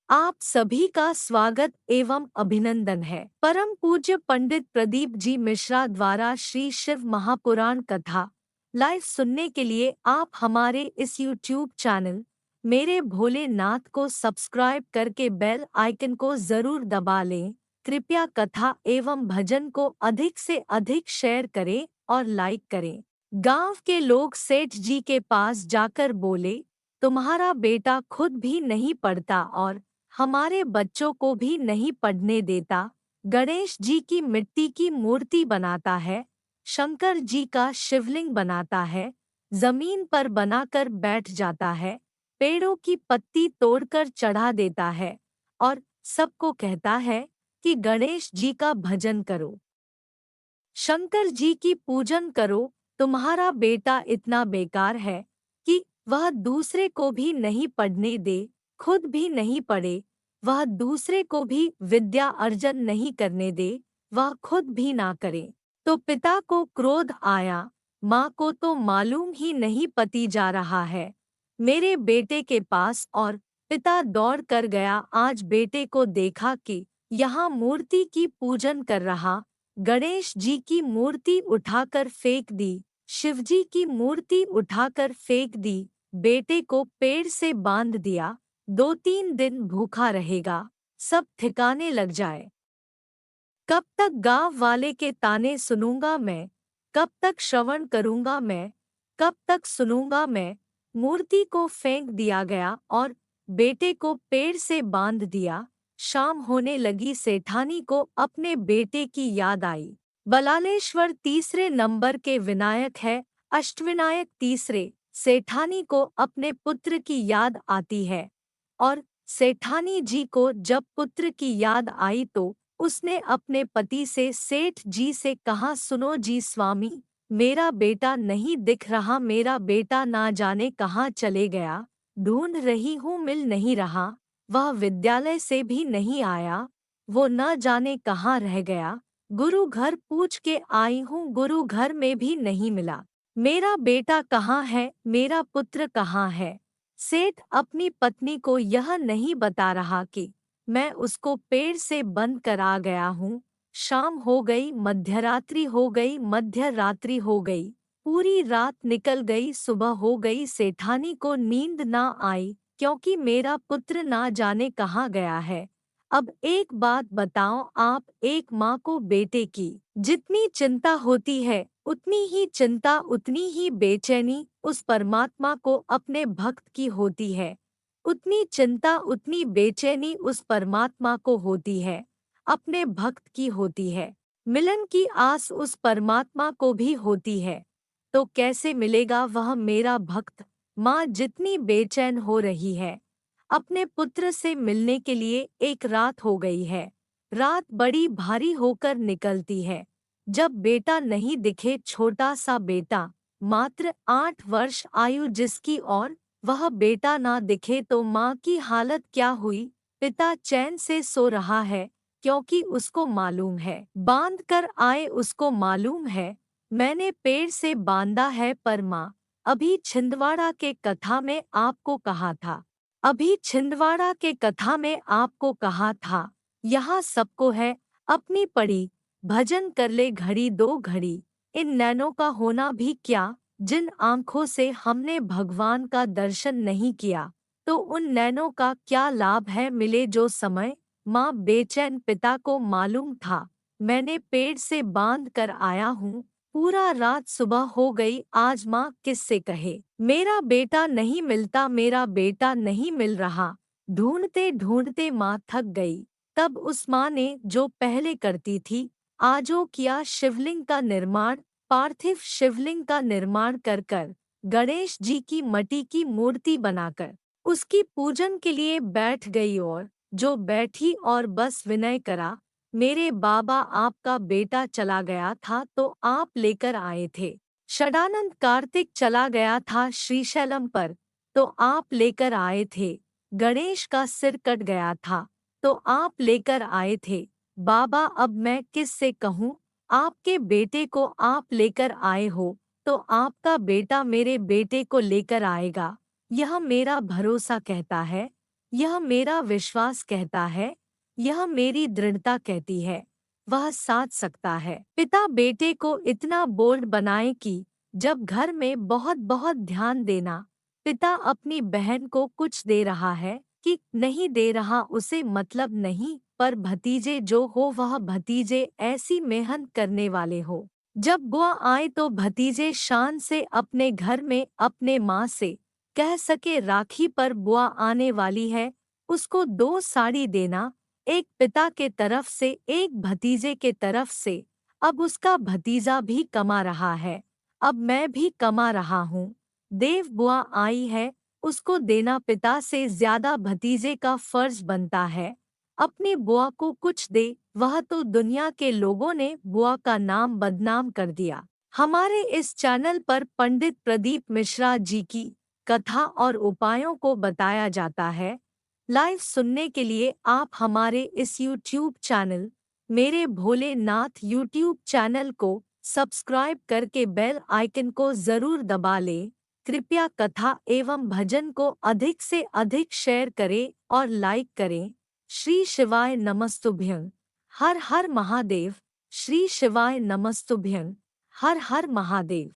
आप सभी का स्वागत एवं अभिनंदन है। परम पूज्य पंडित प्रदीप जी मिश्रा द्वारा श्री शिव महापुराण कथा लाइव सुनने के लिए आप हमारे इस YouTube चैनल मेरे भोलेनाथ को सब्सक्राइब करके बेल आइकन को जरूर दबा लें। कृपया कथा एवं भजन को अधिक से अधिक शेयर करें और लाइक करें। गांव के लोग सेठ जी के पास जाकर बोले, तुम्हारा बेटा खुद भी नहीं पढ़ता और हमारे बच्चों को भी नहीं पढ़ने देता। गणेश जी की मिट्टी की मूर्ति बनाता है, शंकर जी का शिवलिंग बनाता है, जमीन पर बनाकर बैठ जाता है, पेड़ों की पत्ती तोड़कर चढ़ा देता है और सबको कहता है कि गणेश जी का भजन करो, शंकर जी की पूजन करो। तुम्हारा बेटा इतना बेकार है कि वह दूसरे को भी नहीं पढ़ने दे, खुद भी नहीं पढ़े, वह दूसरे को भी विद्या अर्जन नहीं करने दे, वह खुद भी ना करे। तो पिता को क्रोध आया, माँ को तो मालूम ही नहीं पति जा रहा है मेरे बेटे के पास, और पिता दौड़ कर गया। आज बेटे को देखा कि यहाँ मूर्ति की पूजन कर रहा, गणेश जी की मूर्ति उठाकर फेंक दी, शिवजी की मूर्ति उठाकर फेंक दी, बेटे को पेड़ से बांध दिया। 2-3 दिन भूखा रहेगा, सब ठिकाने लग जाए। कब तक गांव वाले के ताने सुनूंगा मैं, कब तक श्रवण करूंगा मैं, कब तक सुनूंगा मैं। मूर्ति को फेंक दिया गया और बेटे को पेड़ से बांध दिया। शाम होने लगी, सेठानी को अपने बेटे की याद आई। बलालेश्वर तीसरे नंबर के विनायक है, अष्टविनायक तीसरे। सेठानी को अपने पुत्र की याद आती है और सेठानी जी को जब पुत्र की याद आई तो उसने अपने पति से, सेठ जी से कहा, सुनो जी स्वामी, मेरा बेटा नहीं दिख रहा, मेरा बेटा ना जाने कहाँ चले गया, ढूंढ रही हूँ मिल नहीं रहा, वह विद्यालय से भी नहीं आया, वो न जाने कहाँ रह गया, गुरु घर पूछ के आई हूँ, गुरु घर में भी नहीं मिला, मेरा बेटा कहाँ है, मेरा पुत्र कहाँ है। सेठ अपनी पत्नी को यह नहीं बता रहा कि मैं उसको पेड़ से बंद कर आ गया हूँ। शाम हो गई, मध्यरात्रि हो गई, मध्य रात्रि हो गई, पूरी रात निकल गई, सुबह हो गई, सेठानी को नींद ना आई क्योंकि मेरा पुत्र ना जाने कहाँ गया है। अब एक बात बताओ आप, एक माँ को बेटे की जितनी चिंता होती है उतनी ही चिंता, उतनी ही बेचैनी उस परमात्मा को अपने भक्त की होती है, उतनी चिंता उतनी बेचैनी उस परमात्मा को होती है, अपने भक्त की होती है। मिलन की आस उस परमात्मा को भी होती है, तो कैसे मिलेगा वह मेरा भक्त। माँ जितनी बेचैन हो रही है अपने पुत्र से मिलने के लिए, एक रात हो गई है, रात बड़ी भारी होकर निकलती है। जब बेटा नहीं दिखे, छोटा सा बेटा, मात्र 8 वर्ष आयु जिसकी, और वह बेटा ना दिखे तो माँ की हालत क्या हुई। पिता चैन से सो रहा है क्योंकि उसको मालूम है, बांध कर आए उसको मालूम है मैंने पेड़ से बांधा है, पर माँ अभी छिंदवाड़ा के कथा में आपको कहा था, अभी छिंदवाड़ा के कथा में आपको कहा था, यहाँ सबको है अपनी पड़ी, भजन कर ले घड़ी दो घड़ी। इन नैनों का होना भी क्या, जिन आँखों से हमने भगवान का दर्शन नहीं किया, तो उन नैनों का क्या लाभ है मिले जो समय। माँ बेचैन, पिता को मालूम था मैंने पेड़ से बांध कर आया हूँ, पूरा रात सुबह हो गई, आज माँ किससे कहे, मेरा बेटा नहीं मिलता, मेरा बेटा नहीं मिल रहा। ढूंढते ढूंढते माँ थक गई। तब उस माँ ने जो पहले करती थी आजो किया, शिवलिंग का निर्माण, पार्थिव शिवलिंग का निर्माण कर कर गणेश जी की मट्टी की मूर्ति बनाकर उसकी पूजन के लिए बैठ गई, और जो बैठी और बस विनय करा, मेरे बाबा आपका बेटा चला गया था तो आप लेकर आए थे, षडानंद कार्तिक चला गया था श्रीशैलम पर तो आप लेकर आए थे, गणेश का सिर कट गया था तो आप लेकर आए थे। बाबा अब मैं किस से कहूँ, आपके बेटे को आप लेकर आए हो तो आपका बेटा मेरे बेटे को लेकर आएगा, यह मेरा भरोसा कहता है। यह मेरा विश्वास कहता है, यह मेरी दृढ़ता कहती है, वह साथ सकता है। पिता बेटे को इतना बोल्ड बनाए कि जब घर में बहुत बहुत ध्यान देना, पिता अपनी बहन को कुछ दे रहा है कि नहीं दे रहा उसे मतलब नहीं, पर भतीजे जो हो वह भतीजे ऐसी मेहनत करने वाले हो। जब बुआ आए तो भतीजे शान से अपने घर में अपने माँ से कह सके राखी पर बुआ आने वाली है, उसको 2 साड़ी देना, एक पिता के तरफ से एक भतीजे के तरफ से। अब उसका भतीजा भी कमा रहा है, अब मैं भी कमा रहा हूँ। देव बुआ आई है, उसको देना पिता से ज्यादा भतीजे का फर्ज बनता है। अपनी बुआ को कुछ दे, वह तो दुनिया के लोगों ने बुआ का नाम बदनाम कर दिया। हमारे इस चैनल पर पंडित प्रदीप मिश्रा जी की कथा और उपायों को बताया जाता है। लाइव सुनने के लिए आप हमारे इस यूट्यूब चैनल मेरे भोलेनाथ यूट्यूब चैनल को सब्सक्राइब करके बेल आइकन को जरूर दबा लें। कृपया कथा एवं भजन को अधिक से अधिक शेयर करें और लाइक करें। श्री शिवाय नमस्तुभ्यं। हर हर महादेव। श्री शिवाय नमस्तुभ्यं। हर हर महादेव।